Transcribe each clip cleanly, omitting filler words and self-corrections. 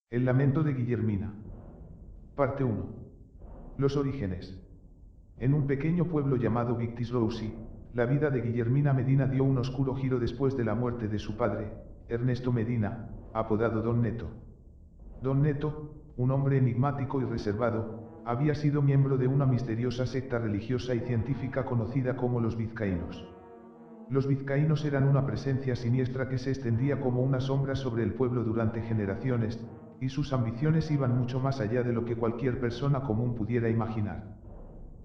El lamento de Guillermina. Parte 1. Los orígenes. En un pequeño pueblo llamado Victis-Roussy, la vida de Guillermina Medina dio un oscuro giro después de la muerte de su padre, Ernesto Medina, apodado Don Neto. Don Neto, un hombre enigmático y reservado, había sido miembro de una misteriosa secta religiosa y científica conocida como los vizcaínos. Los vizcaínos eran una presencia siniestra que se extendía como una sombra sobre el pueblo durante generaciones, y sus ambiciones iban mucho más allá de lo que cualquier persona común pudiera imaginar.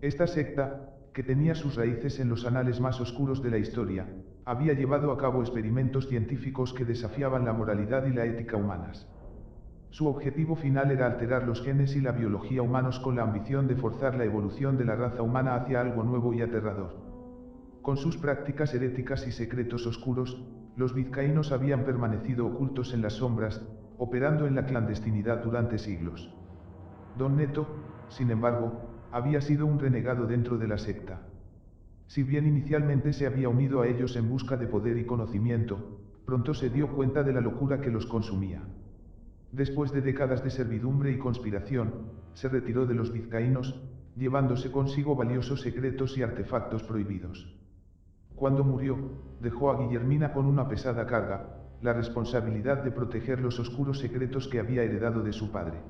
Esta secta, que tenía sus raíces en los anales más oscuros de la historia, había llevado a cabo experimentos científicos que desafiaban la moralidad y la ética humanas. Su objetivo final era alterar los genes y la biología humanos con la ambición de forzar la evolución de la raza humana hacia algo nuevo y aterrador. Con sus prácticas heréticas y secretos oscuros, los vizcaínos habían permanecido ocultos en las sombras, operando en la clandestinidad durante siglos. Don Neto, sin embargo, había sido un renegado dentro de la secta. Si bien inicialmente se había unido a ellos en busca de poder y conocimiento, pronto se dio cuenta de la locura que los consumía. Después de décadas de servidumbre y conspiración, se retiró de los vizcaínos, llevándose consigo valiosos secretos y artefactos prohibidos. Cuando murió, dejó a Guillermina con una pesada carga, la responsabilidad de proteger los oscuros secretos que había heredado de su padre.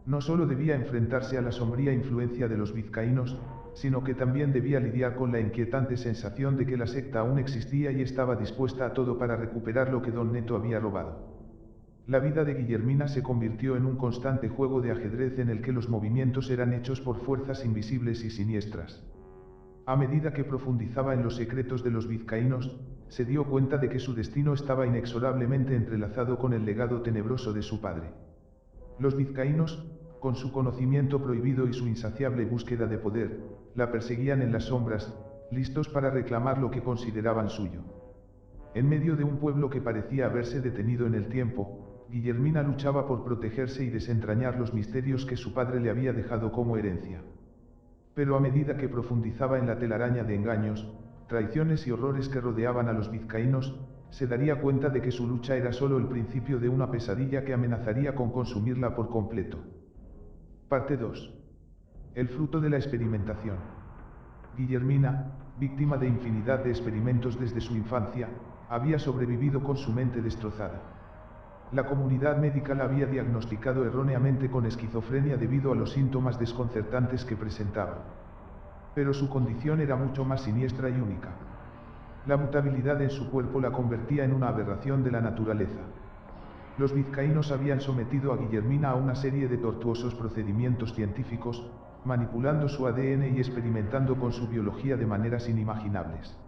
No solo debía enfrentarse a la sombría influencia de los vizcaínos, sino que también debía lidiar con la inquietante sensación de que la secta aún existía y estaba dispuesta a todo para recuperar lo que Don Neto había robado. La vida de Guillermina se convirtió en un constante juego de ajedrez en el que los movimientos eran hechos por fuerzas invisibles y siniestras. A medida que profundizaba en los secretos de los vizcaínos, se dio cuenta de que su destino estaba inexorablemente entrelazado con el legado tenebroso de su padre. Los vizcaínos, con su conocimiento prohibido y su insaciable búsqueda de poder, la perseguían en las sombras, listos para reclamar lo que consideraban suyo. En medio de un pueblo que parecía haberse detenido en el tiempo, Guillermina luchaba por protegerse y desentrañar los misterios que su padre le había dejado como herencia. Pero a medida que profundizaba en la telaraña de engaños, traiciones y horrores que rodeaban a los vizcaínos, se daría cuenta de que su lucha era solo el principio de una pesadilla que amenazaría con consumirla por completo. Parte 2. El fruto de la experimentación. Guillermina, víctima de infinidad de experimentos desde su infancia, había sobrevivido con su mente destrozada. La comunidad médica la había diagnosticado erróneamente con esquizofrenia debido a los síntomas desconcertantes que presentaba. Pero su condición era mucho más siniestra y única. La mutabilidad en su cuerpo la convertía en una aberración de la naturaleza. Los vizcaínos habían sometido a Guillermina a una serie de tortuosos procedimientos científicos, manipulando su ADN y experimentando con su biología de maneras inimaginables.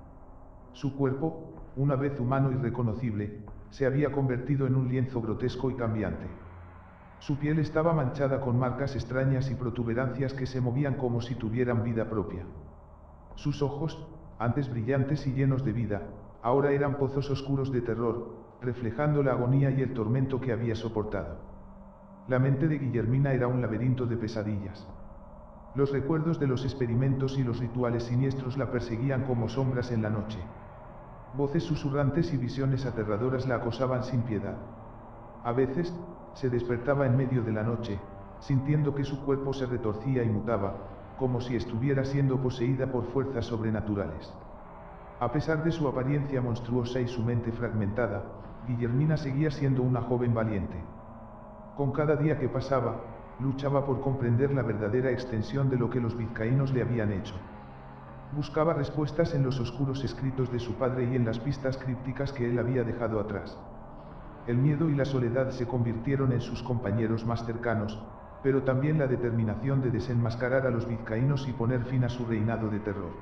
Su cuerpo, una vez humano y reconocible, se había convertido en un lienzo grotesco y cambiante. Su piel estaba manchada con marcas extrañas y protuberancias que se movían como si tuvieran vida propia. Sus ojos, antes brillantes y llenos de vida, ahora eran pozos oscuros de terror, reflejando la agonía y el tormento que había soportado. La mente de Guillermina era un laberinto de pesadillas. Los recuerdos de los experimentos y los rituales siniestros la perseguían como sombras en la noche. Voces susurrantes y visiones aterradoras la acosaban sin piedad. A veces, se despertaba en medio de la noche, sintiendo que su cuerpo se retorcía y mutaba, como si estuviera siendo poseída por fuerzas sobrenaturales. A pesar de su apariencia monstruosa y su mente fragmentada, Guillermina seguía siendo una joven valiente. Con cada día que pasaba, luchaba por comprender la verdadera extensión de lo que los vizcaínos le habían hecho. Buscaba respuestas en los oscuros escritos de su padre y en las pistas crípticas que él había dejado atrás. El miedo y la soledad se convirtieron en sus compañeros más cercanos, pero también la determinación de desenmascarar a los vizcaínos y poner fin a su reinado de terror.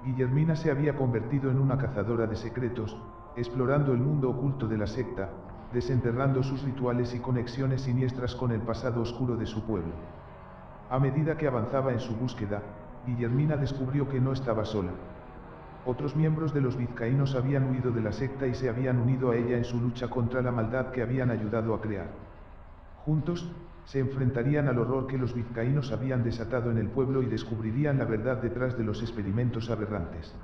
Guillermina se había convertido en una cazadora de secretos, explorando el mundo oculto de la secta, desenterrando sus rituales y conexiones siniestras con el pasado oscuro de su pueblo. A medida que avanzaba en su búsqueda, Guillermina descubrió que no estaba sola. Otros miembros de los vizcaínos habían huido de la secta y se habían unido a ella en su lucha contra la maldad que habían ayudado a crear. Juntos, se enfrentarían al horror que los vizcaínos habían desatado en el pueblo y descubrirían la verdad detrás de los experimentos aberrantes.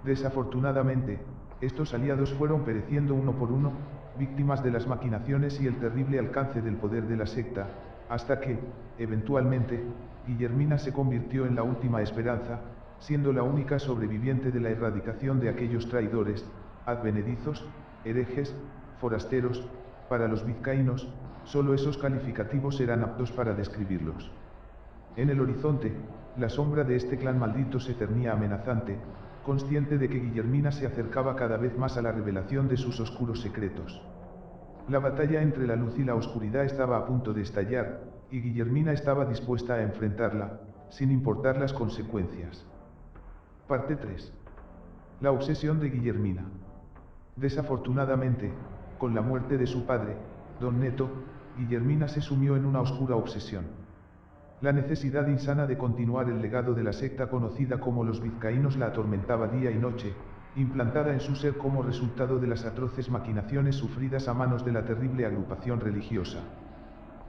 Desafortunadamente, estos aliados fueron pereciendo uno por uno, víctimas de las maquinaciones y el terrible alcance del poder de la secta, hasta que, eventualmente, Guillermina se convirtió en la última esperanza, siendo la única sobreviviente de la erradicación de aquellos traidores, advenedizos, herejes, forasteros. Para los vizcaínos, solo esos calificativos eran aptos para describirlos. En el horizonte, la sombra de este clan maldito se cernía amenazante, consciente de que Guillermina se acercaba cada vez más a la revelación de sus oscuros secretos. La batalla entre la luz y la oscuridad estaba a punto de estallar, y Guillermina estaba dispuesta a enfrentarla, sin importar las consecuencias. Parte 3. La obsesión de Guillermina. Desafortunadamente, con la muerte de su padre, Don Neto, Guillermina se sumió en una oscura obsesión. La necesidad insana de continuar el legado de la secta conocida como los vizcaínos la atormentaba día y noche, implantada en su ser como resultado de las atroces maquinaciones sufridas a manos de la terrible agrupación religiosa.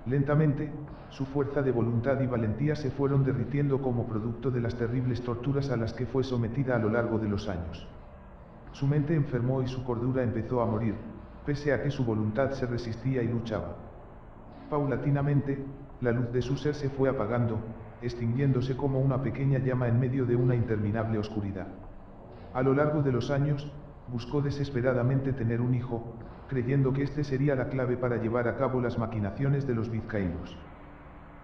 Lentamente, su fuerza de voluntad y valentía se fueron derritiendo como producto de las terribles torturas a las que fue sometida a lo largo de los años. Su mente enfermó y su cordura empezó a morir, pese a que su voluntad se resistía y luchaba. Paulatinamente, la luz de su ser se fue apagando, extinguiéndose como una pequeña llama en medio de una interminable oscuridad. A lo largo de los años, buscó desesperadamente tener un hijo, creyendo que este sería la clave para llevar a cabo las maquinaciones de los vizcaínos.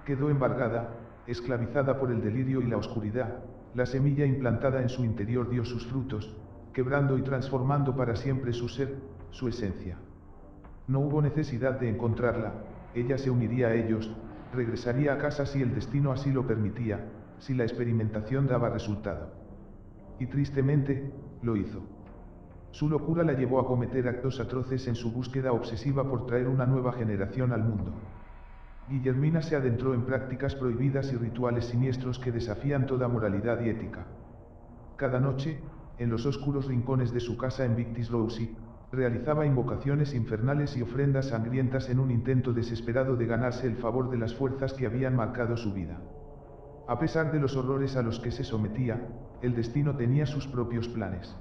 Quedó embargada, esclavizada por el delirio y la oscuridad. La semilla implantada en su interior dio sus frutos, quebrando y transformando para siempre su ser, su esencia. No hubo necesidad de encontrarla, ella se uniría a ellos, regresaría a casa si el destino así lo permitía, si la experimentación daba resultado. Y tristemente, lo hizo. Su locura la llevó a cometer actos atroces en su búsqueda obsesiva por traer una nueva generación al mundo. Guillermina se adentró en prácticas prohibidas y rituales siniestros que desafían toda moralidad y ética. Cada noche, en los oscuros rincones de su casa en Victis-Roussy, realizaba invocaciones infernales y ofrendas sangrientas en un intento desesperado de ganarse el favor de las fuerzas que habían marcado su vida. A pesar de los horrores a los que se sometía, el destino tenía sus propios planes.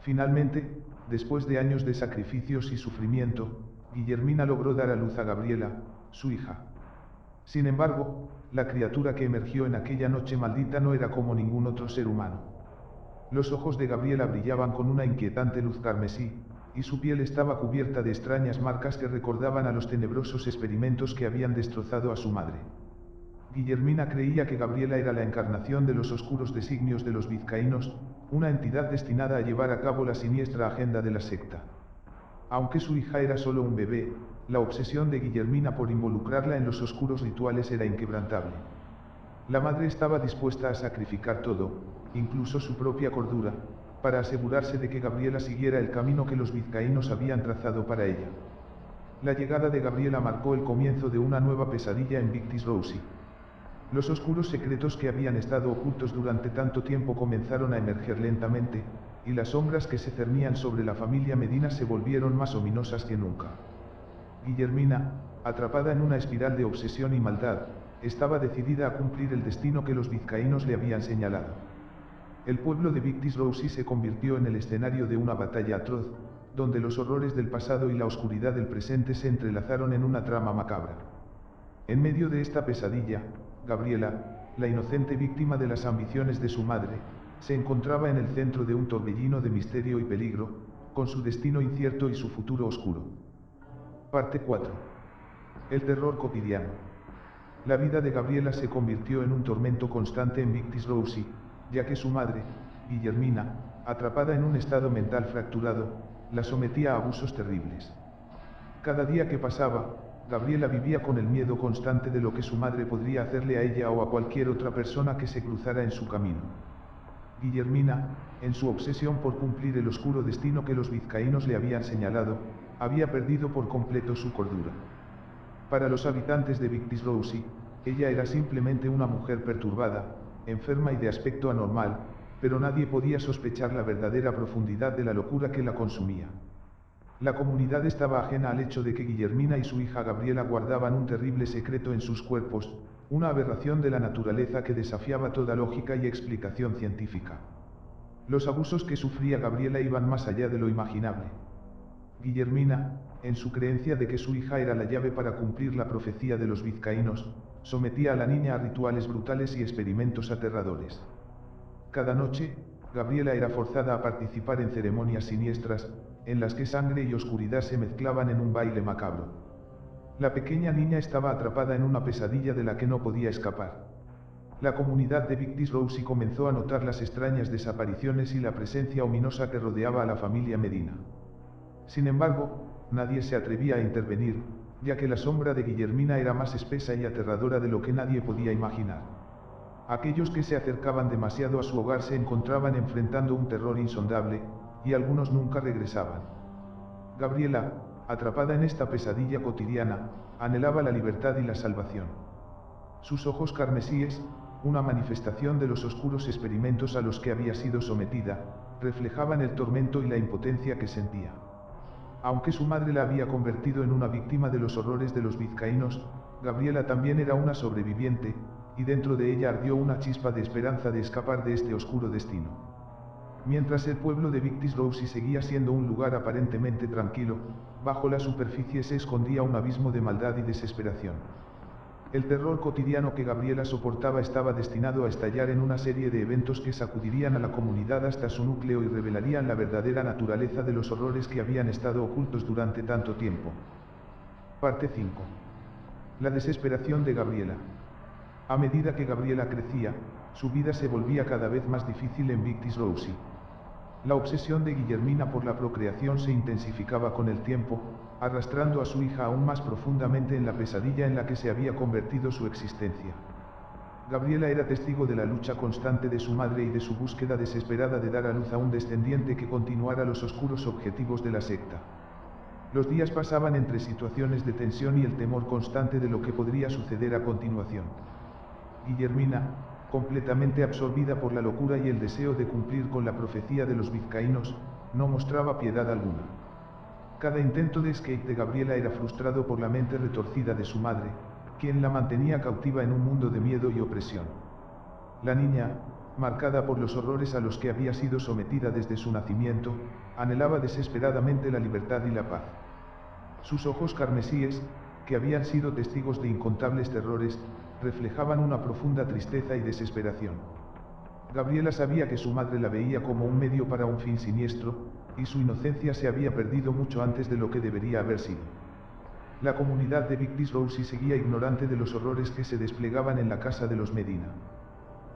Finalmente, después de años de sacrificios y sufrimiento, Guillermina logró dar a luz a Gabriela, su hija. Sin embargo, la criatura que emergió en aquella noche maldita no era como ningún otro ser humano. Los ojos de Gabriela brillaban con una inquietante luz carmesí, y su piel estaba cubierta de extrañas marcas que recordaban a los tenebrosos experimentos que habían destrozado a su madre. Guillermina creía que Gabriela era la encarnación de los oscuros designios de los vizcaínos, una entidad destinada a llevar a cabo la siniestra agenda de la secta. Aunque su hija era solo un bebé, la obsesión de Guillermina por involucrarla en los oscuros rituales era inquebrantable. La madre estaba dispuesta a sacrificar todo, incluso su propia cordura, para asegurarse de que Gabriela siguiera el camino que los vizcaínos habían trazado para ella. La llegada de Gabriela marcó el comienzo de una nueva pesadilla en Victis-Roussy. Los oscuros secretos que habían estado ocultos durante tanto tiempo comenzaron a emerger lentamente, y las sombras que se cernían sobre la familia Medina se volvieron más ominosas que nunca. Guillermina, atrapada en una espiral de obsesión y maldad, estaba decidida a cumplir el destino que los vizcaínos le habían señalado. El pueblo de Victis-Roussy se convirtió en el escenario de una batalla atroz, donde los horrores del pasado y la oscuridad del presente se entrelazaron en una trama macabra. En medio de esta pesadilla, Gabriela, la inocente víctima de las ambiciones de su madre, se encontraba en el centro de un torbellino de misterio y peligro, con su destino incierto y su futuro oscuro. Parte 4. El terror cotidiano. La vida de Gabriela se convirtió en un tormento constante en Victis-Roussy, ya que su madre, Guillermina, atrapada en un estado mental fracturado, la sometía a abusos terribles. Cada día que pasaba, Gabriela vivía con el miedo constante de lo que su madre podría hacerle a ella o a cualquier otra persona que se cruzara en su camino. Guillermina, en su obsesión por cumplir el oscuro destino que los vizcaínos le habían señalado, había perdido por completo su cordura. Para los habitantes de Victis-Roussy, ella era simplemente una mujer perturbada, enferma y de aspecto anormal, pero nadie podía sospechar la verdadera profundidad de la locura que la consumía. La comunidad estaba ajena al hecho de que Guillermina y su hija Gabriela guardaban un terrible secreto en sus cuerpos, una aberración de la naturaleza que desafiaba toda lógica y explicación científica. Los abusos que sufría Gabriela iban más allá de lo imaginable. Guillermina, en su creencia de que su hija era la llave para cumplir la profecía de los vizcaínos, sometía a la niña a rituales brutales y experimentos aterradores. Cada noche, Gabriela era forzada a participar en ceremonias siniestras, en las que sangre y oscuridad se mezclaban en un baile macabro. La pequeña niña estaba atrapada en una pesadilla de la que no podía escapar. La comunidad de Victis Rousey comenzó a notar las extrañas desapariciones y la presencia ominosa que rodeaba a la familia Medina. Sin embargo, nadie se atrevía a intervenir, ya que la sombra de Guillermina era más espesa y aterradora de lo que nadie podía imaginar. Aquellos que se acercaban demasiado a su hogar se encontraban enfrentando un terror insondable, y algunos nunca regresaban. Gabriela, atrapada en esta pesadilla cotidiana, anhelaba la libertad y la salvación. Sus ojos carmesíes, una manifestación de los oscuros experimentos a los que había sido sometida, reflejaban el tormento y la impotencia que sentía. Aunque su madre la había convertido en una víctima de los horrores de los vizcaínos, Gabriela también era una sobreviviente, y dentro de ella ardió una chispa de esperanza de escapar de este oscuro destino. Mientras el pueblo de Victis Rousey seguía siendo un lugar aparentemente tranquilo, bajo la superficie se escondía un abismo de maldad y desesperación. El terror cotidiano que Gabriela soportaba estaba destinado a estallar en una serie de eventos que sacudirían a la comunidad hasta su núcleo y revelarían la verdadera naturaleza de los horrores que habían estado ocultos durante tanto tiempo. Parte 5. La desesperación de Gabriela. A medida que Gabriela crecía, su vida se volvía cada vez más difícil en Victis Rousey. La obsesión de Guillermina por la procreación se intensificaba con el tiempo, arrastrando a su hija aún más profundamente en la pesadilla en la que se había convertido su existencia. Gabriela era testigo de la lucha constante de su madre y de su búsqueda desesperada de dar a luz a un descendiente que continuara los oscuros objetivos de la secta. Los días pasaban entre situaciones de tensión y el temor constante de lo que podría suceder a continuación. Guillermina, completamente absorbida por la locura y el deseo de cumplir con la profecía de los vizcaínos, no mostraba piedad alguna. Cada intento de escape de Gabriela era frustrado por la mente retorcida de su madre, quien la mantenía cautiva en un mundo de miedo y opresión. La niña, marcada por los horrores a los que había sido sometida desde su nacimiento, anhelaba desesperadamente la libertad y la paz. Sus ojos carmesíes, que habían sido testigos de incontables terrores, reflejaban una profunda tristeza y desesperación. Gabriela sabía que su madre la veía como un medio para un fin siniestro, y su inocencia se había perdido mucho antes de lo que debería haber sido. La comunidad de Victis Rousey seguía ignorante de los horrores que se desplegaban en la casa de los Medina.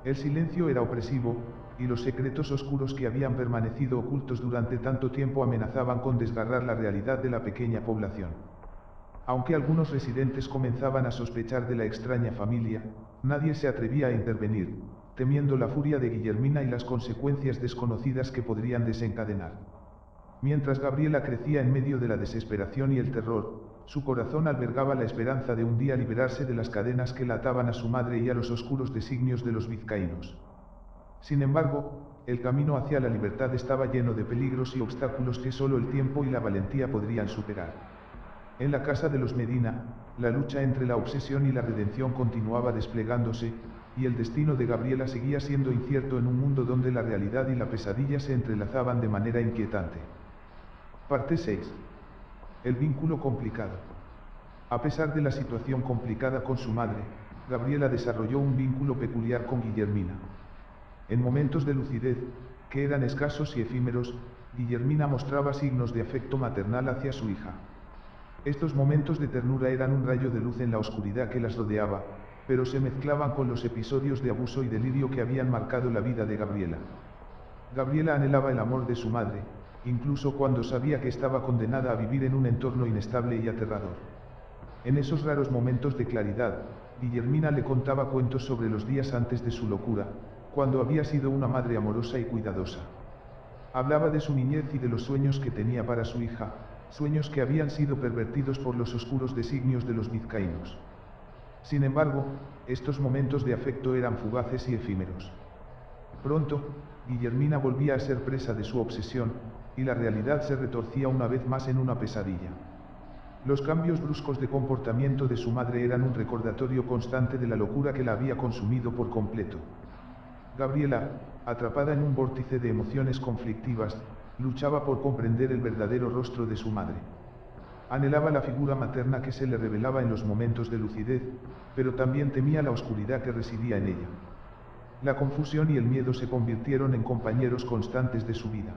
El silencio era opresivo, y los secretos oscuros que habían permanecido ocultos durante tanto tiempo amenazaban con desgarrar la realidad de la pequeña población. Aunque algunos residentes comenzaban a sospechar de la extraña familia, nadie se atrevía a intervenir, temiendo la furia de Guillermina y las consecuencias desconocidas que podrían desencadenar. Mientras Gabriela crecía en medio de la desesperación y el terror, su corazón albergaba la esperanza de un día liberarse de las cadenas que la ataban a su madre y a los oscuros designios de los vizcaínos. Sin embargo, el camino hacia la libertad estaba lleno de peligros y obstáculos que solo el tiempo y la valentía podrían superar. En la casa de los Medina, la lucha entre la obsesión y la redención continuaba desplegándose, y el destino de Gabriela seguía siendo incierto en un mundo donde la realidad y la pesadilla se entrelazaban de manera inquietante. Parte 6. El vínculo complicado. A pesar de la situación complicada con su madre, Gabriela desarrolló un vínculo peculiar con Guillermina. En momentos de lucidez, que eran escasos y efímeros, Guillermina mostraba signos de afecto maternal hacia su hija. Estos momentos de ternura eran un rayo de luz en la oscuridad que las rodeaba, pero se mezclaban con los episodios de abuso y delirio que habían marcado la vida de Gabriela. Gabriela anhelaba el amor de su madre, incluso cuando sabía que estaba condenada a vivir en un entorno inestable y aterrador. En esos raros momentos de claridad, Guillermina le contaba cuentos sobre los días antes de su locura, cuando había sido una madre amorosa y cuidadosa. Hablaba de su niñez y de los sueños que tenía para su hija, sueños que habían sido pervertidos por los oscuros designios de los vizcaínos. Sin embargo, estos momentos de afecto eran fugaces y efímeros. Pronto, Guillermina volvía a ser presa de su obsesión, y la realidad se retorcía una vez más en una pesadilla. Los cambios bruscos de comportamiento de su madre eran un recordatorio constante de la locura que la había consumido por completo. Gabriela, atrapada en un vórtice de emociones conflictivas, luchaba por comprender el verdadero rostro de su madre. Anhelaba la figura materna que se le revelaba en los momentos de lucidez, pero también temía la oscuridad que residía en ella. La confusión y el miedo se convirtieron en compañeros constantes de su vida.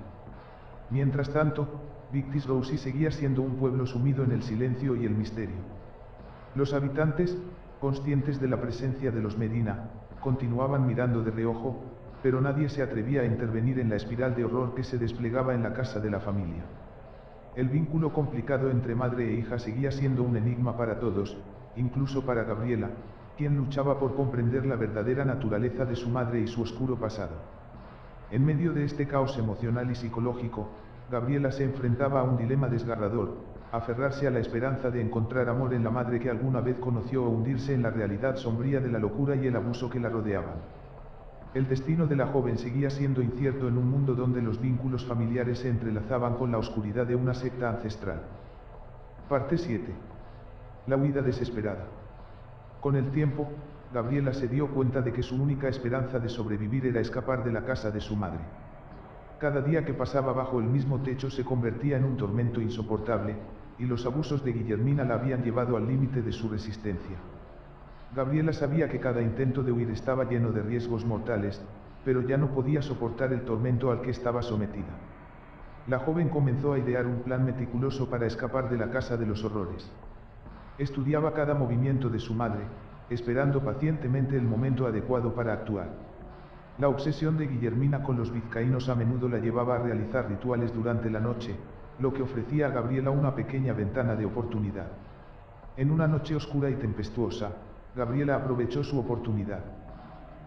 Mientras tanto, Victis-Rousi seguía siendo un pueblo sumido en el silencio y el misterio. Los habitantes, conscientes de la presencia de los Medina, continuaban mirando de reojo, pero nadie se atrevía a intervenir en la espiral de horror que se desplegaba en la casa de la familia. El vínculo complicado entre madre e hija seguía siendo un enigma para todos, incluso para Gabriela, quien luchaba por comprender la verdadera naturaleza de su madre y su oscuro pasado. En medio de este caos emocional y psicológico, Gabriela se enfrentaba a un dilema desgarrador: aferrarse a la esperanza de encontrar amor en la madre que alguna vez conoció o hundirse en la realidad sombría de la locura y el abuso que la rodeaban. El destino de la joven seguía siendo incierto en un mundo donde los vínculos familiares se entrelazaban con la oscuridad de una secta ancestral. Parte 7. La huida desesperada. Con el tiempo, Gabriela se dio cuenta de que su única esperanza de sobrevivir era escapar de la casa de su madre. Cada día que pasaba bajo el mismo techo se convertía en un tormento insoportable, y los abusos de Guillermina la habían llevado al límite de su resistencia. Gabriela sabía que cada intento de huir estaba lleno de riesgos mortales, pero ya no podía soportar el tormento al que estaba sometida. La joven comenzó a idear un plan meticuloso para escapar de la casa de los horrores. Estudiaba cada movimiento de su madre, esperando pacientemente el momento adecuado para actuar. La obsesión de Guillermina con los vizcaínos a menudo la llevaba a realizar rituales durante la noche, lo que ofrecía a Gabriela una pequeña ventana de oportunidad. En una noche oscura y tempestuosa, Gabriela aprovechó su oportunidad.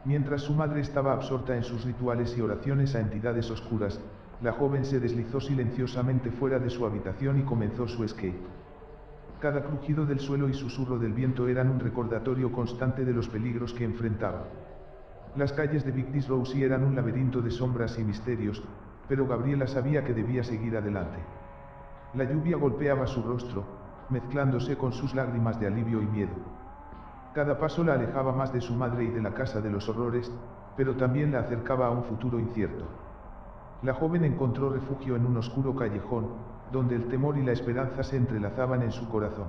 Mientras su madre estaba absorta en sus rituales y oraciones a entidades oscuras, la joven se deslizó silenciosamente fuera de su habitación y comenzó su escape. Cada crujido del suelo y susurro del viento eran un recordatorio constante de los peligros que enfrentaba. Las calles de Victis-Rousi eran un laberinto de sombras y misterios, pero Gabriela sabía que debía seguir adelante. La lluvia golpeaba su rostro, mezclándose con sus lágrimas de alivio y miedo. Cada paso la alejaba más de su madre y de la casa de los horrores, pero también la acercaba a un futuro incierto. La joven encontró refugio en un oscuro callejón, donde el temor y la esperanza se entrelazaban en su corazón.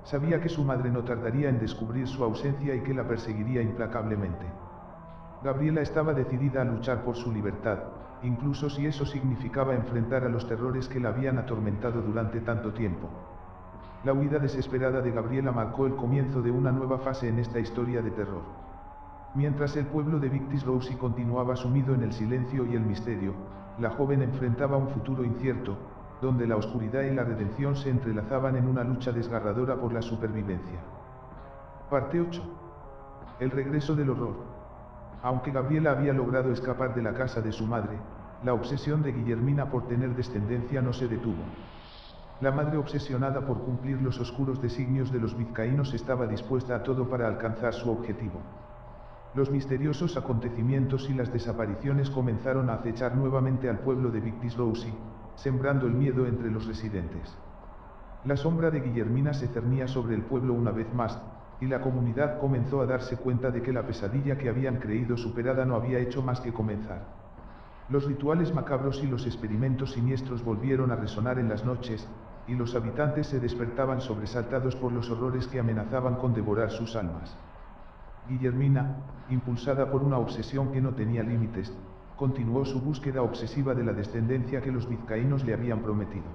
Sabía que su madre no tardaría en descubrir su ausencia y que la perseguiría implacablemente. Gabriela estaba decidida a luchar por su libertad, incluso si eso significaba enfrentar a los terrores que la habían atormentado durante tanto tiempo. La huida desesperada de Gabriela marcó el comienzo de una nueva fase en esta historia de terror. Mientras el pueblo de Victis-Rousi continuaba sumido en el silencio y el misterio, la joven enfrentaba un futuro incierto, donde la oscuridad y la redención se entrelazaban en una lucha desgarradora por la supervivencia. Parte 8. El regreso del horror. Aunque Gabriela había logrado escapar de la casa de su madre, la obsesión de Guillermina por tener descendencia no se detuvo. La madre, obsesionada por cumplir los oscuros designios de los vizcaínos, estaba dispuesta a todo para alcanzar su objetivo. Los misteriosos acontecimientos y las desapariciones comenzaron a acechar nuevamente al pueblo de Victis-Rousi, sembrando el miedo entre los residentes. La sombra de Guillermina se cernía sobre el pueblo una vez más, y la comunidad comenzó a darse cuenta de que la pesadilla que habían creído superada no había hecho más que comenzar. Los rituales macabros y los experimentos siniestros volvieron a resonar en las noches, y los habitantes se despertaban sobresaltados por los horrores que amenazaban con devorar sus almas. Guillermina, impulsada por una obsesión que no tenía límites, continuó su búsqueda obsesiva de la descendencia que los vizcaínos le habían prometido.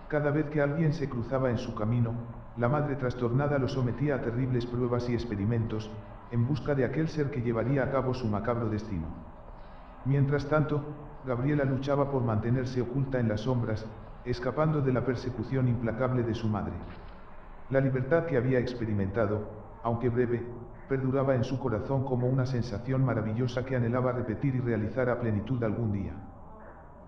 Cada vez que alguien se cruzaba en su camino, la madre trastornada lo sometía a terribles pruebas y experimentos, en busca de aquel ser que llevaría a cabo su macabro destino. Mientras tanto, Gabriela luchaba por mantenerse oculta en las sombras, escapando de la persecución implacable de su madre. La libertad que había experimentado, aunque breve, perduraba en su corazón como una sensación maravillosa que anhelaba repetir y realizar a plenitud algún día.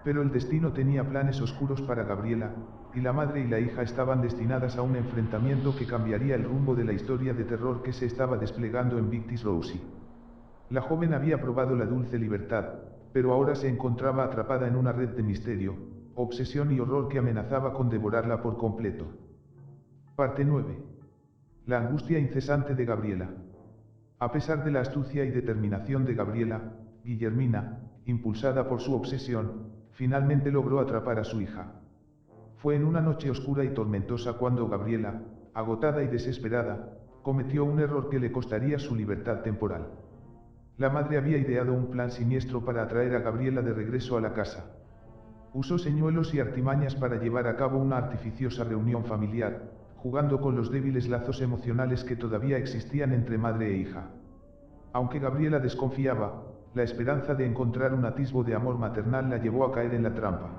Pero el destino tenía planes oscuros para Gabriela, y la madre y la hija estaban destinadas a un enfrentamiento que cambiaría el rumbo de la historia de terror que se estaba desplegando en Victis-Rousi. La joven había probado la dulce libertad, pero ahora se encontraba atrapada en una red de misterio, obsesión y horror que amenazaba con devorarla por completo. Parte 9. La angustia incesante de Gabriela. A pesar de la astucia y determinación de Gabriela, Guillermina, impulsada por su obsesión, finalmente logró atrapar a su hija. Fue en una noche oscura y tormentosa cuando Gabriela, agotada y desesperada, cometió un error que le costaría su libertad temporal. La madre había ideado un plan siniestro para atraer a Gabriela de regreso a la casa. Usó señuelos y artimañas para llevar a cabo una artificiosa reunión familiar, jugando con los débiles lazos emocionales que todavía existían entre madre e hija. Aunque Gabriela desconfiaba, la esperanza de encontrar un atisbo de amor maternal la llevó a caer en la trampa.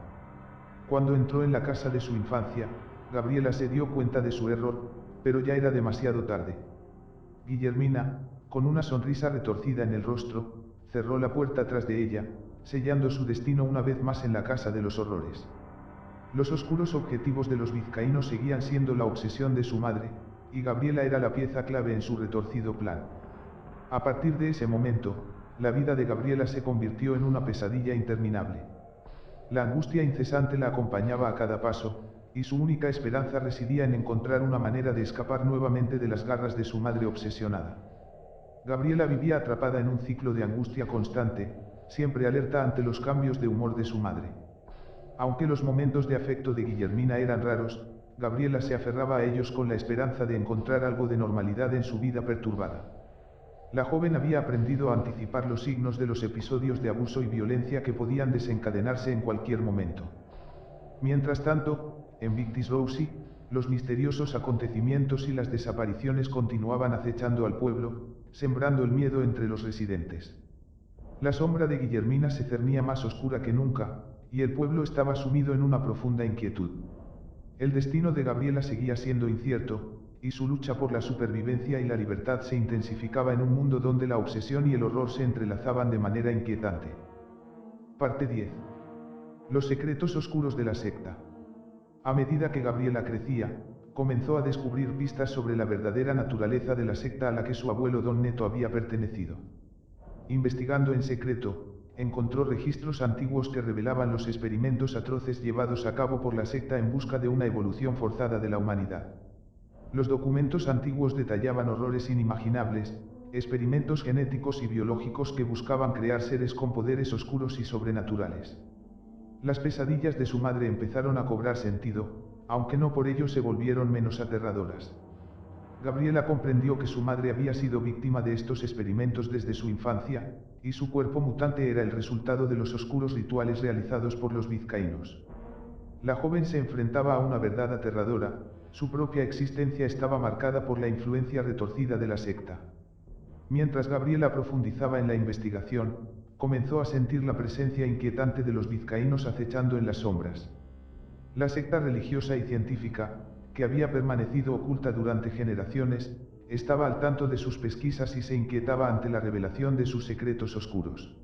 Cuando entró en la casa de su infancia, Gabriela se dio cuenta de su error, pero ya era demasiado tarde. Guillermina, con una sonrisa retorcida en el rostro, cerró la puerta tras de ella, sellando su destino una vez más en la casa de los horrores. Los oscuros objetivos de los vizcaínos seguían siendo la obsesión de su madre, y Gabriela era la pieza clave en su retorcido plan. A partir de ese momento, la vida de Gabriela se convirtió en una pesadilla interminable. La angustia incesante la acompañaba a cada paso, y su única esperanza residía en encontrar una manera de escapar nuevamente de las garras de su madre obsesionada. Gabriela vivía atrapada en un ciclo de angustia constante, siempre alerta ante los cambios de humor de su madre. Aunque los momentos de afecto de Guillermina eran raros, Gabriela se aferraba a ellos con la esperanza de encontrar algo de normalidad en su vida perturbada. La joven había aprendido a anticipar los signos de los episodios de abuso y violencia que podían desencadenarse en cualquier momento. Mientras tanto, en Victis Rousey, los misteriosos acontecimientos y las desapariciones continuaban acechando al pueblo, sembrando el miedo entre los residentes. La sombra de Guillermina se cernía más oscura que nunca, y el pueblo estaba sumido en una profunda inquietud. El destino de Gabriela seguía siendo incierto, y su lucha por la supervivencia y la libertad se intensificaba en un mundo donde la obsesión y el horror se entrelazaban de manera inquietante. Parte 10. Los secretos oscuros de la secta. A medida que Gabriela crecía, comenzó a descubrir pistas sobre la verdadera naturaleza de la secta a la que su abuelo Don Neto había pertenecido. Investigando en secreto, encontró registros antiguos que revelaban los experimentos atroces llevados a cabo por la secta en busca de una evolución forzada de la humanidad. Los documentos antiguos detallaban horrores inimaginables, experimentos genéticos y biológicos que buscaban crear seres con poderes oscuros y sobrenaturales. Las pesadillas de su madre empezaron a cobrar sentido, aunque no por ello se volvieron menos aterradoras. Gabriela comprendió que su madre había sido víctima de estos experimentos desde su infancia, y su cuerpo mutante era el resultado de los oscuros rituales realizados por los vizcaínos. La joven se enfrentaba a una verdad aterradora: su propia existencia estaba marcada por la influencia retorcida de la secta. Mientras Gabriela profundizaba en la investigación, comenzó a sentir la presencia inquietante de los vizcaínos acechando en las sombras. La secta religiosa y científica, que había permanecido oculta durante generaciones, estaba al tanto de sus pesquisas y se inquietaba ante la revelación de sus secretos oscuros.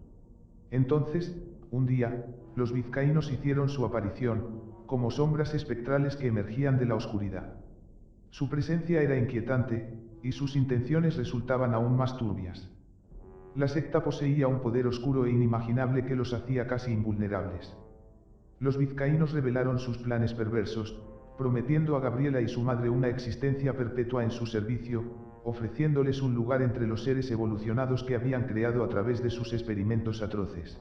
Entonces, un día, los vizcaínos hicieron su aparición, como sombras espectrales que emergían de la oscuridad. Su presencia era inquietante, y sus intenciones resultaban aún más turbias. La secta poseía un poder oscuro e inimaginable que los hacía casi invulnerables. Los vizcaínos revelaron sus planes perversos, prometiendo a Gabriela y su madre una existencia perpetua en su servicio, ofreciéndoles un lugar entre los seres evolucionados que habían creado a través de sus experimentos atroces.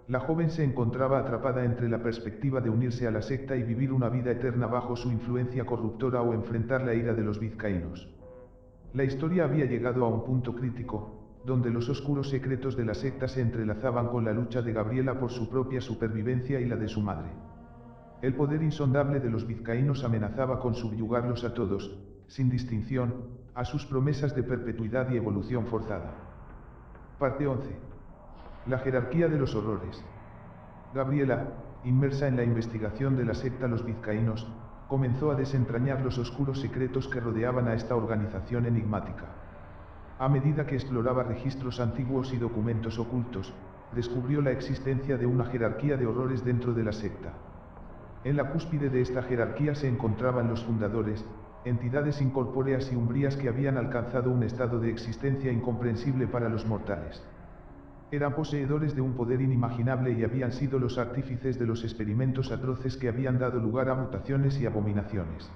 La joven se encontraba atrapada entre la perspectiva de unirse a la secta y vivir una vida eterna bajo su influencia corruptora o enfrentar la ira de los vizcaínos. La historia había llegado a un punto crítico, donde los oscuros secretos de la secta se entrelazaban con la lucha de Gabriela por su propia supervivencia y la de su madre. El poder insondable de los vizcaínos amenazaba con subyugarlos a todos, sin distinción, a sus promesas de perpetuidad y evolución forzada. Parte 11. La jerarquía de los horrores. Gabriela, inmersa en la investigación de la secta Los Vizcaínos, comenzó a desentrañar los oscuros secretos que rodeaban a esta organización enigmática. A medida que exploraba registros antiguos y documentos ocultos, descubrió la existencia de una jerarquía de horrores dentro de la secta. En la cúspide de esta jerarquía se encontraban los fundadores, entidades incorpóreas y umbrías que habían alcanzado un estado de existencia incomprensible para los mortales. Eran poseedores de un poder inimaginable y habían sido los artífices de los experimentos atroces que habían dado lugar a mutaciones y abominaciones.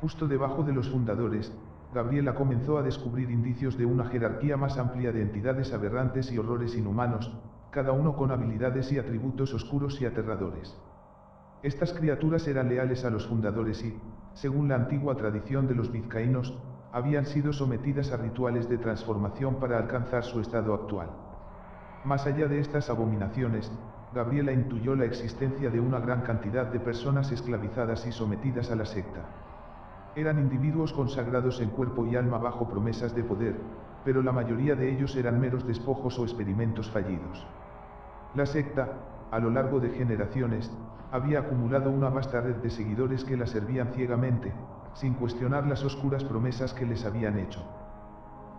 Justo debajo de los fundadores, Gabriela comenzó a descubrir indicios de una jerarquía más amplia de entidades aberrantes y horrores inhumanos, cada uno con habilidades y atributos oscuros y aterradores. Estas criaturas eran leales a los fundadores y, según la antigua tradición de los vizcaínos, habían sido sometidas a rituales de transformación para alcanzar su estado actual. Más allá de estas abominaciones, Gabriela intuyó la existencia de una gran cantidad de personas esclavizadas y sometidas a la secta. Eran individuos consagrados en cuerpo y alma bajo promesas de poder, pero la mayoría de ellos eran meros despojos o experimentos fallidos. La secta, a lo largo de generaciones, había acumulado una vasta red de seguidores que la servían ciegamente, sin cuestionar las oscuras promesas que les habían hecho.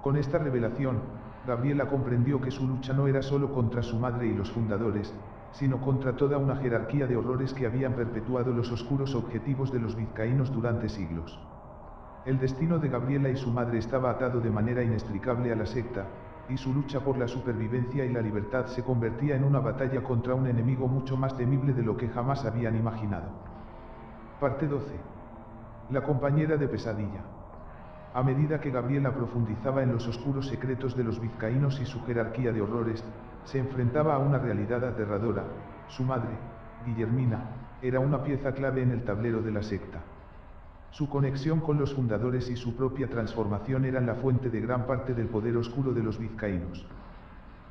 Con esta revelación, Gabriela comprendió que su lucha no era solo contra su madre y los fundadores, sino contra toda una jerarquía de horrores que habían perpetuado los oscuros objetivos de los vizcaínos durante siglos. El destino de Gabriela y su madre estaba atado de manera inextricable a la secta, y su lucha por la supervivencia y la libertad se convertía en una batalla contra un enemigo mucho más temible de lo que jamás habían imaginado. Parte 12. La compañera de pesadilla. A medida que Gabriela profundizaba en los oscuros secretos de los vizcaínos y su jerarquía de horrores, se enfrentaba a una realidad aterradora. Su madre, Guillermina, era una pieza clave en el tablero de la secta. Su conexión con los fundadores y su propia transformación eran la fuente de gran parte del poder oscuro de los vizcaínos.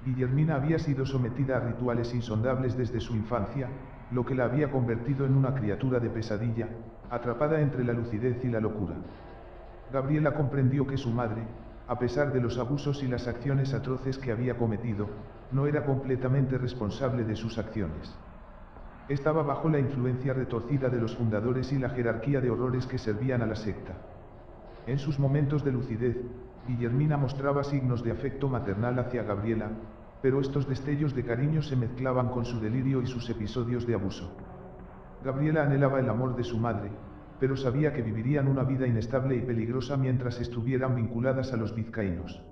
Guillermina había sido sometida a rituales insondables desde su infancia, lo que la había convertido en una criatura de pesadilla, atrapada entre la lucidez y la locura. Gabriela comprendió que su madre, a pesar de los abusos y las acciones atroces que había cometido, no era completamente responsable de sus acciones. Estaba bajo la influencia retorcida de los fundadores y la jerarquía de horrores que servían a la secta. En sus momentos de lucidez, Guillermina mostraba signos de afecto maternal hacia Gabriela, pero estos destellos de cariño se mezclaban con su delirio y sus episodios de abuso. Gabriela anhelaba el amor de su madre, pero sabía que vivirían una vida inestable y peligrosa mientras estuvieran vinculadas a los vizcaínos.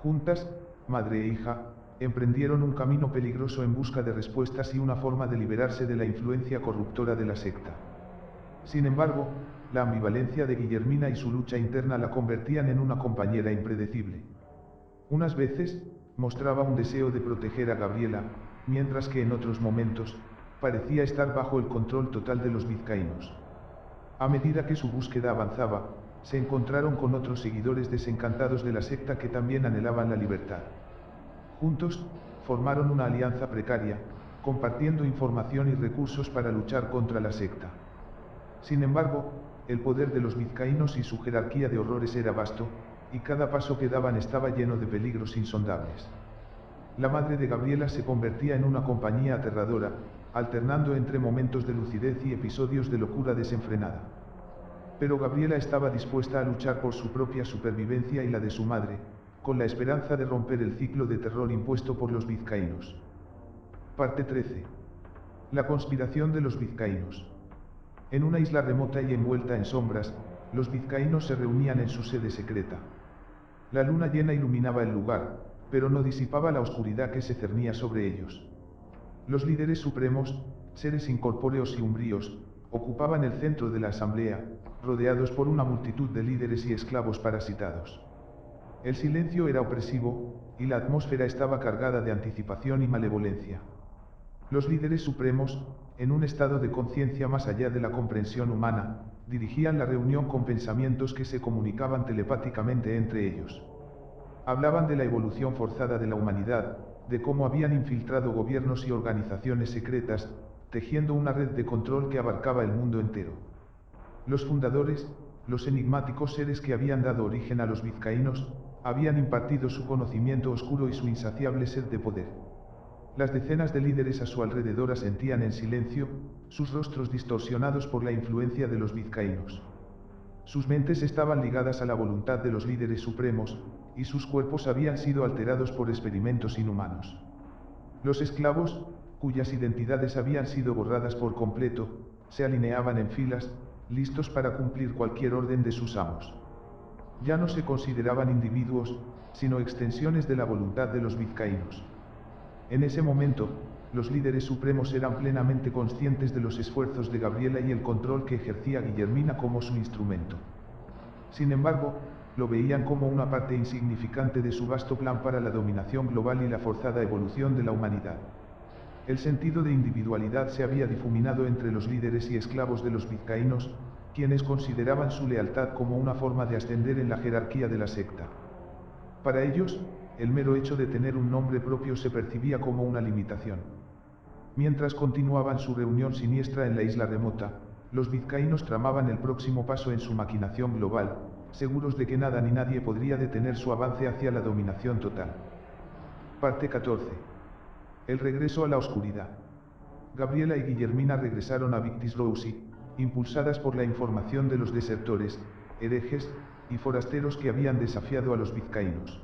Juntas, madre e hija, emprendieron un camino peligroso en busca de respuestas y una forma de liberarse de la influencia corruptora de la secta. Sin embargo, la ambivalencia de Guillermina y su lucha interna la convertían en una compañera impredecible. Unas veces, mostraba un deseo de proteger a Gabriela, mientras que en otros momentos, parecía estar bajo el control total de los vizcaínos. A medida que su búsqueda avanzaba, se encontraron con otros seguidores desencantados de la secta que también anhelaban la libertad. Juntos, formaron una alianza precaria, compartiendo información y recursos para luchar contra la secta. Sin embargo, el poder de los vizcaínos y su jerarquía de horrores era vasto, y cada paso que daban estaba lleno de peligros insondables. La madre de Gabriela se convertía en una compañía aterradora, alternando entre momentos de lucidez y episodios de locura desenfrenada. Pero Gabriela estaba dispuesta a luchar por su propia supervivencia y la de su madre, con la esperanza de romper el ciclo de terror impuesto por los vizcaínos. Parte 13. La conspiración de los vizcaínos. En una isla remota y envuelta en sombras, los vizcaínos se reunían en su sede secreta. La luna llena iluminaba el lugar, pero no disipaba la oscuridad que se cernía sobre ellos. Los líderes supremos, seres incorpóreos y umbríos, ocupaban el centro de la asamblea, rodeados por una multitud de líderes y esclavos parasitados. El silencio era opresivo, y la atmósfera estaba cargada de anticipación y malevolencia. Los líderes supremos, en un estado de conciencia más allá de la comprensión humana, dirigían la reunión con pensamientos que se comunicaban telepáticamente entre ellos. Hablaban de la evolución forzada de la humanidad, de cómo habían infiltrado gobiernos y organizaciones secretas, tejiendo una red de control que abarcaba el mundo entero. Los fundadores, los enigmáticos seres que habían dado origen a los vizcaínos, habían impartido su conocimiento oscuro y su insaciable sed de poder. Las decenas de líderes a su alrededor asentían en silencio, sus rostros distorsionados por la influencia de los vizcaínos. Sus mentes estaban ligadas a la voluntad de los líderes supremos, y sus cuerpos habían sido alterados por experimentos inhumanos. Los esclavos, cuyas identidades habían sido borradas por completo, se alineaban en filas, listos para cumplir cualquier orden de sus amos. Ya no se consideraban individuos, sino extensiones de la voluntad de los vizcaínos. En ese momento, los líderes supremos eran plenamente conscientes de los esfuerzos de Gabriela y el control que ejercía Guillermina como su instrumento. Sin embargo, lo veían como una parte insignificante de su vasto plan para la dominación global y la forzada evolución de la humanidad. El sentido de individualidad se había difuminado entre los líderes y esclavos de los vizcaínos, quienes consideraban su lealtad como una forma de ascender en la jerarquía de la secta. Para ellos, el mero hecho de tener un nombre propio se percibía como una limitación. Mientras continuaban su reunión siniestra en la isla remota, los vizcaínos tramaban el próximo paso en su maquinación global, seguros de que nada ni nadie podría detener su avance hacia la dominación total. Parte 14. El regreso a la oscuridad. Gabriela y Guillermina regresaron a Victis-Rouxy, impulsadas por la información de los desertores, herejes y forasteros que habían desafiado a los vizcaínos.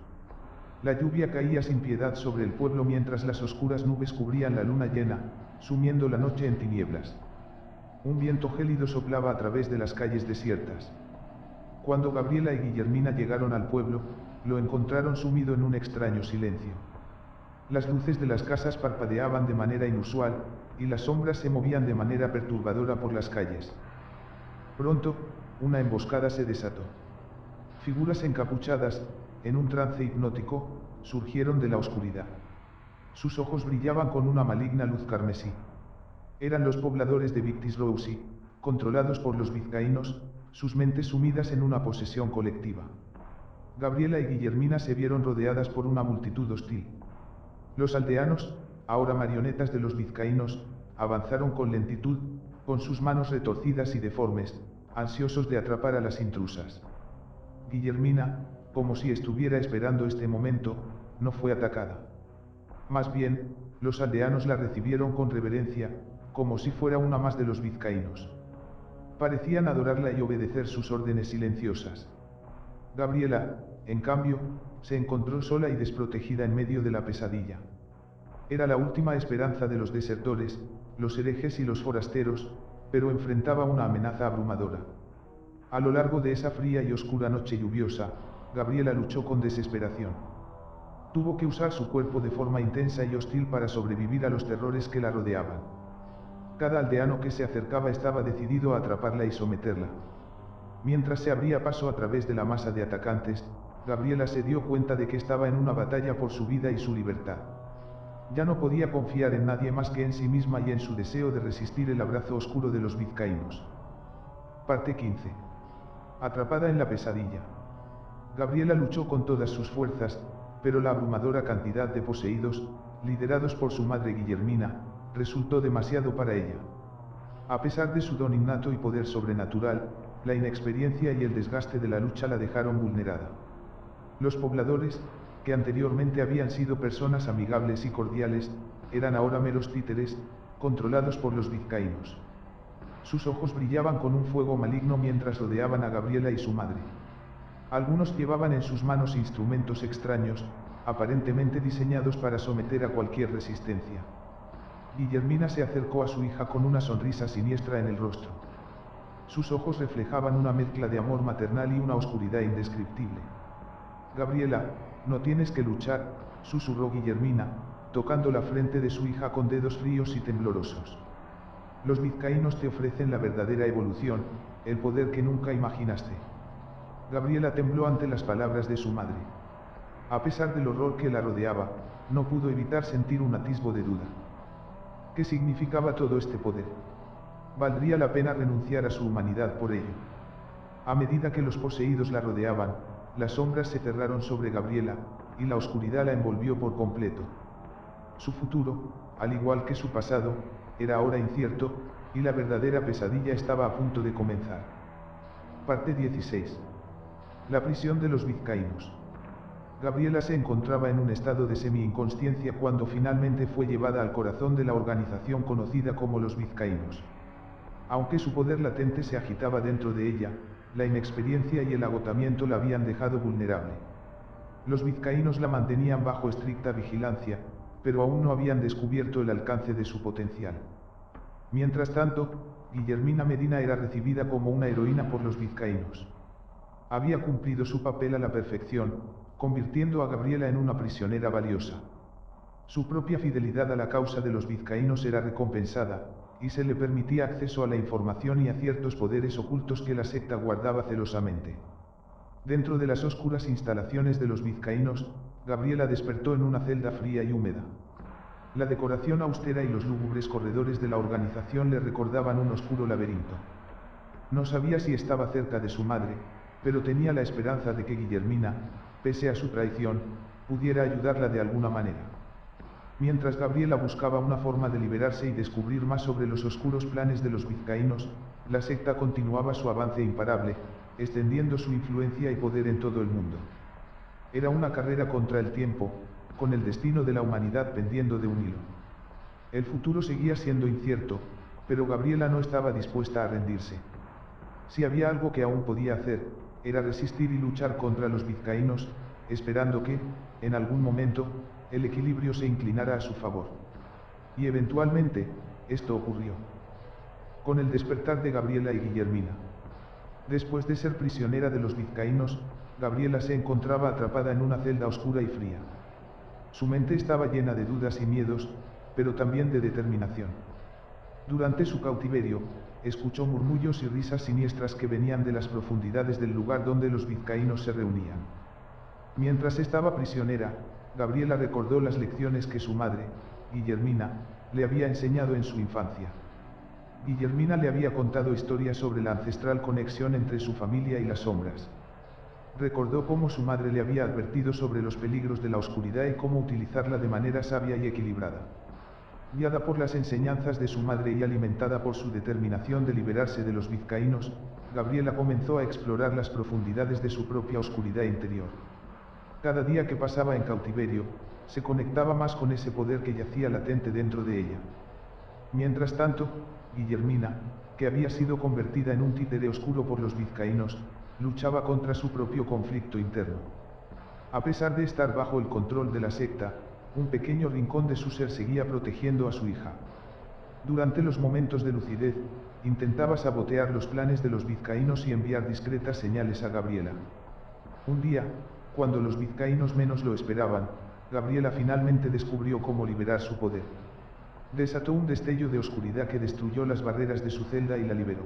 La lluvia caía sin piedad sobre el pueblo mientras las oscuras nubes cubrían la luna llena, sumiendo la noche en tinieblas. Un viento gélido soplaba a través de las calles desiertas. Cuando Gabriela y Guillermina llegaron al pueblo, lo encontraron sumido en un extraño silencio. Las luces de las casas parpadeaban de manera inusual, y las sombras se movían de manera perturbadora por las calles. Pronto, una emboscada se desató. Figuras encapuchadas, en un trance hipnótico, surgieron de la oscuridad. Sus ojos brillaban con una maligna luz carmesí. Eran los pobladores de Victis-Rouxy, controlados por los vizcaínos, sus mentes sumidas en una posesión colectiva. Gabriela y Guillermina se vieron rodeadas por una multitud hostil. Los aldeanos, ahora marionetas de los vizcaínos, avanzaron con lentitud, con sus manos retorcidas y deformes, ansiosos de atrapar a las intrusas. Guillermina, como si estuviera esperando este momento, no fue atacada. Más bien, los aldeanos la recibieron con reverencia, como si fuera una más de los vizcaínos. Parecían adorarla y obedecer sus órdenes silenciosas. Gabriela, en cambio, se encontró sola y desprotegida en medio de la pesadilla. Era la última esperanza de los desertores, los herejes y los forasteros, pero enfrentaba una amenaza abrumadora. A lo largo de esa fría y oscura noche lluviosa, Gabriela luchó con desesperación. Tuvo que usar su cuerpo de forma intensa y hostil para sobrevivir a los terrores que la rodeaban. Cada aldeano que se acercaba estaba decidido a atraparla y someterla. Mientras se abría paso a través de la masa de atacantes, Gabriela se dio cuenta de que estaba en una batalla por su vida y su libertad. Ya no podía confiar en nadie más que en sí misma y en su deseo de resistir el abrazo oscuro de los vizcaínos. Parte 15. Atrapada en la pesadilla. Gabriela luchó con todas sus fuerzas, pero la abrumadora cantidad de poseídos, liderados por su madre Guillermina, resultó demasiado para ella. A pesar de su don innato y poder sobrenatural, la inexperiencia y el desgaste de la lucha la dejaron vulnerada. Los pobladores, que anteriormente habían sido personas amigables y cordiales, eran ahora meros títeres, controlados por los vizcaínos. Sus ojos brillaban con un fuego maligno mientras rodeaban a Gabriela y su madre. Algunos llevaban en sus manos instrumentos extraños, aparentemente diseñados para someter a cualquier resistencia. Guillermina se acercó a su hija con una sonrisa siniestra en el rostro. Sus ojos reflejaban una mezcla de amor maternal y una oscuridad indescriptible. Gabriela, no tienes que luchar, susurró Guillermina, tocando la frente de su hija con dedos fríos y temblorosos. Los vizcaínos te ofrecen la verdadera evolución, el poder que nunca imaginaste. Gabriela tembló ante las palabras de su madre. A pesar del horror que la rodeaba, no pudo evitar sentir un atisbo de duda. ¿Qué significaba todo este poder? ¿Valdría la pena renunciar a su humanidad por ello? A medida que los poseídos la rodeaban, las sombras se cerraron sobre Gabriela, y la oscuridad la envolvió por completo. Su futuro, al igual que su pasado, era ahora incierto, y la verdadera pesadilla estaba a punto de comenzar. Parte 16. La prisión de los vizcaínos. Gabriela se encontraba en un estado de semi-inconsciencia cuando finalmente fue llevada al corazón de la organización conocida como los vizcaínos. Aunque su poder latente se agitaba dentro de ella, la inexperiencia y el agotamiento la habían dejado vulnerable. Los vizcaínos la mantenían bajo estricta vigilancia, pero aún no habían descubierto el alcance de su potencial. Mientras tanto, Guillermina Medina era recibida como una heroína por los vizcaínos. Había cumplido su papel a la perfección, convirtiendo a Gabriela en una prisionera valiosa. Su propia fidelidad a la causa de los vizcaínos era recompensada, y se le permitía acceso a la información y a ciertos poderes ocultos que la secta guardaba celosamente. Dentro de las oscuras instalaciones de los vizcaínos, Gabriela despertó en una celda fría y húmeda. La decoración austera y los lúgubres corredores de la organización le recordaban un oscuro laberinto. No sabía si estaba cerca de su madre, pero tenía la esperanza de que Guillermina, pese a su traición, pudiera ayudarla de alguna manera. Mientras Gabriela buscaba una forma de liberarse y descubrir más sobre los oscuros planes de los vizcaínos, la secta continuaba su avance imparable, extendiendo su influencia y poder en todo el mundo. Era una carrera contra el tiempo, con el destino de la humanidad pendiendo de un hilo. El futuro seguía siendo incierto, pero Gabriela no estaba dispuesta a rendirse. Si había algo que aún podía hacer, era resistir y luchar contra los vizcaínos, esperando que, en algún momento, el equilibrio se inclinara a su favor. Y eventualmente, esto ocurrió. Con el despertar de Gabriela y Guillermina. Después de ser prisionera de los vizcaínos, Gabriela se encontraba atrapada en una celda oscura y fría. Su mente estaba llena de dudas y miedos, pero también de determinación. Durante su cautiverio, escuchó murmullos y risas siniestras que venían de las profundidades del lugar donde los vizcaínos se reunían. Mientras estaba prisionera, Gabriela recordó las lecciones que su madre, Guillermina, le había enseñado en su infancia. Guillermina le había contado historias sobre la ancestral conexión entre su familia y las sombras. Recordó cómo su madre le había advertido sobre los peligros de la oscuridad y cómo utilizarla de manera sabia y equilibrada. Guiada por las enseñanzas de su madre y alimentada por su determinación de liberarse de los vizcaínos, Gabriela comenzó a explorar las profundidades de su propia oscuridad interior. Cada día que pasaba en cautiverio, se conectaba más con ese poder que yacía latente dentro de ella. Mientras tanto, Guillermina, que había sido convertida en un títere oscuro por los vizcaínos, luchaba contra su propio conflicto interno. A pesar de estar bajo el control de la secta, un pequeño rincón de su ser seguía protegiendo a su hija. Durante los momentos de lucidez, intentaba sabotear los planes de los vizcaínos y enviar discretas señales a Gabriela. Un día, cuando los vizcaínos menos lo esperaban, Gabriela finalmente descubrió cómo liberar su poder. Desató un destello de oscuridad que destruyó las barreras de su celda y la liberó.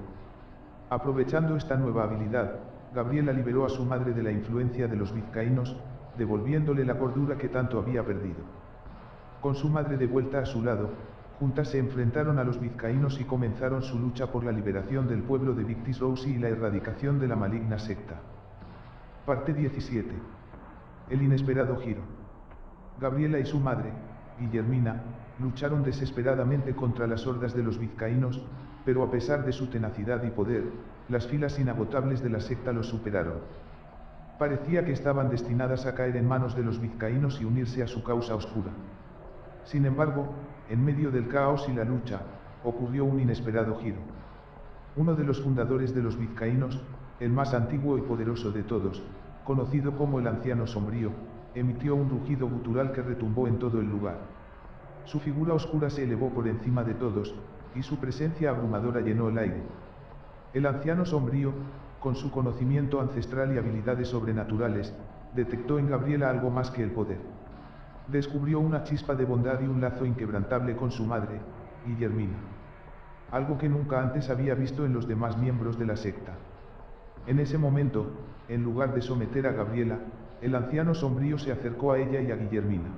Aprovechando esta nueva habilidad, Gabriela liberó a su madre de la influencia de los vizcaínos, devolviéndole la cordura que tanto había perdido. Con su madre de vuelta a su lado, juntas se enfrentaron a los vizcaínos y comenzaron su lucha por la liberación del pueblo de Victis Rousi y la erradicación de la maligna secta. Parte 17. El inesperado giro. Gabriela y su madre, Guillermina, lucharon desesperadamente contra las hordas de los vizcaínos, pero a pesar de su tenacidad y poder, las filas inagotables de la secta los superaron. Parecía que estaban destinadas a caer en manos de los vizcaínos y unirse a su causa oscura. Sin embargo, en medio del caos y la lucha, ocurrió un inesperado giro. Uno de los fundadores de los vizcaínos, el más antiguo y poderoso de todos, conocido como el Anciano Sombrío, emitió un rugido gutural que retumbó en todo el lugar. Su figura oscura se elevó por encima de todos, y su presencia abrumadora llenó el aire. El Anciano Sombrío, con su conocimiento ancestral y habilidades sobrenaturales, detectó en Gabriela algo más que el poder. Descubrió una chispa de bondad y un lazo inquebrantable con su madre, Guillermina. Algo que nunca antes había visto en los demás miembros de la secta. En ese momento, en lugar de someter a Gabriela, el Anciano Sombrío se acercó a ella y a Guillermina.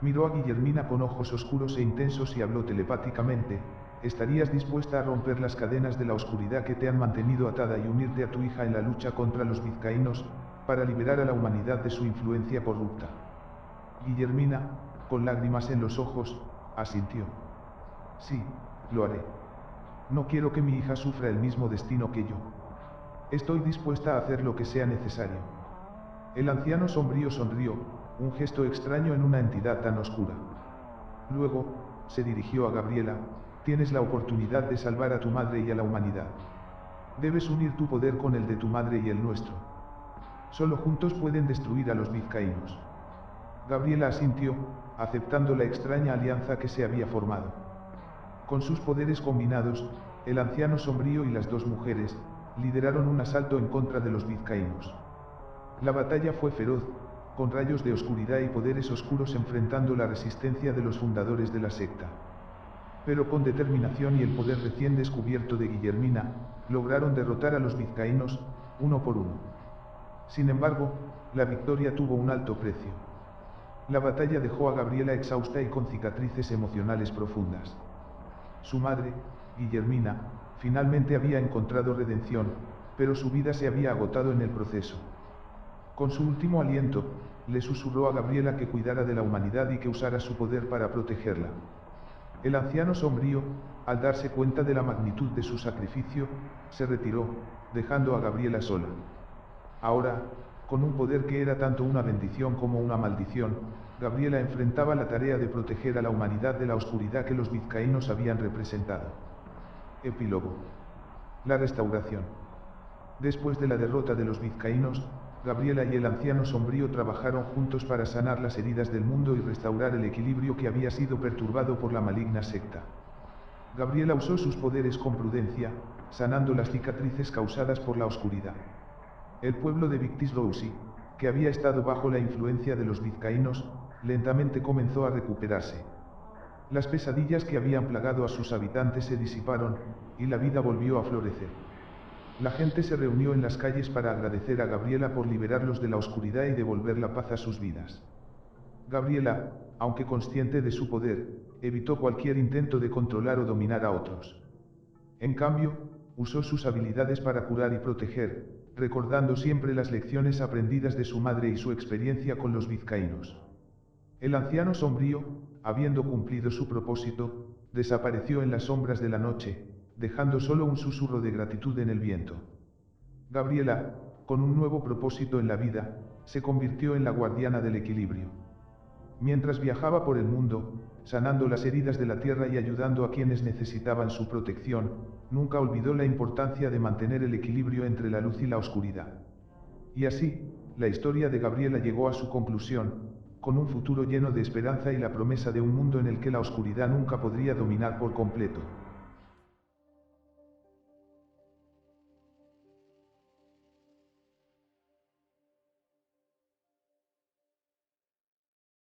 Miró a Guillermina con ojos oscuros e intensos y habló telepáticamente: ¿estarías dispuesta a romper las cadenas de la oscuridad que te han mantenido atada y unirte a tu hija en la lucha contra los vizcaínos, para liberar a la humanidad de su influencia corrupta? Guillermina, con lágrimas en los ojos, asintió. Sí, lo haré. No quiero que mi hija sufra el mismo destino que yo. Estoy dispuesta a hacer lo que sea necesario. El Anciano Sombrío sonrió, un gesto extraño en una entidad tan oscura. Luego, se dirigió a Gabriela: tienes la oportunidad de salvar a tu madre y a la humanidad. Debes unir tu poder con el de tu madre y el nuestro. Solo juntos pueden destruir a los vizcaínos. Gabriela asintió, aceptando la extraña alianza que se había formado. Con sus poderes combinados, el Anciano Sombrío y las dos mujeres lideraron un asalto en contra de los vizcaínos. La batalla fue feroz, con rayos de oscuridad y poderes oscuros enfrentando la resistencia de los fundadores de la secta. Pero con determinación y el poder recién descubierto de Guillermina, lograron derrotar a los vizcaínos, uno por uno. Sin embargo, la victoria tuvo un alto precio. La batalla dejó a Gabriela exhausta y con cicatrices emocionales profundas. Su madre, Guillermina, finalmente había encontrado redención, pero su vida se había agotado en el proceso. Con su último aliento, le susurró a Gabriela que cuidara de la humanidad y que usara su poder para protegerla. El anciano sombrío, al darse cuenta de la magnitud de su sacrificio, se retiró, dejando a Gabriela sola. Ahora, con un poder que era tanto una bendición como una maldición, Gabriela enfrentaba la tarea de proteger a la humanidad de la oscuridad que los vizcaínos habían representado. Epílogo. La restauración. Después de la derrota de los vizcaínos, Gabriela y el anciano sombrío trabajaron juntos para sanar las heridas del mundo y restaurar el equilibrio que había sido perturbado por la maligna secta. Gabriela usó sus poderes con prudencia, sanando las cicatrices causadas por la oscuridad. El pueblo de Victis-Rousi, que había estado bajo la influencia de los vizcaínos, lentamente comenzó a recuperarse. Las pesadillas que habían plagado a sus habitantes se disiparon, y la vida volvió a florecer. La gente se reunió en las calles para agradecer a Gabriela por liberarlos de la oscuridad y devolver la paz a sus vidas. Gabriela, aunque consciente de su poder, evitó cualquier intento de controlar o dominar a otros. En cambio, usó sus habilidades para curar y proteger, recordando siempre las lecciones aprendidas de su madre y su experiencia con los vizcaínos. El anciano sombrío, habiendo cumplido su propósito, desapareció en las sombras de la noche, dejando solo un susurro de gratitud en el viento. Gabriela, con un nuevo propósito en la vida, se convirtió en la guardiana del equilibrio. Mientras viajaba por el mundo, sanando las heridas de la tierra y ayudando a quienes necesitaban su protección, nunca olvidó la importancia de mantener el equilibrio entre la luz y la oscuridad. Y así, la historia de Gabriela llegó a su conclusión, con un futuro lleno de esperanza y la promesa de un mundo en el que la oscuridad nunca podría dominar por completo.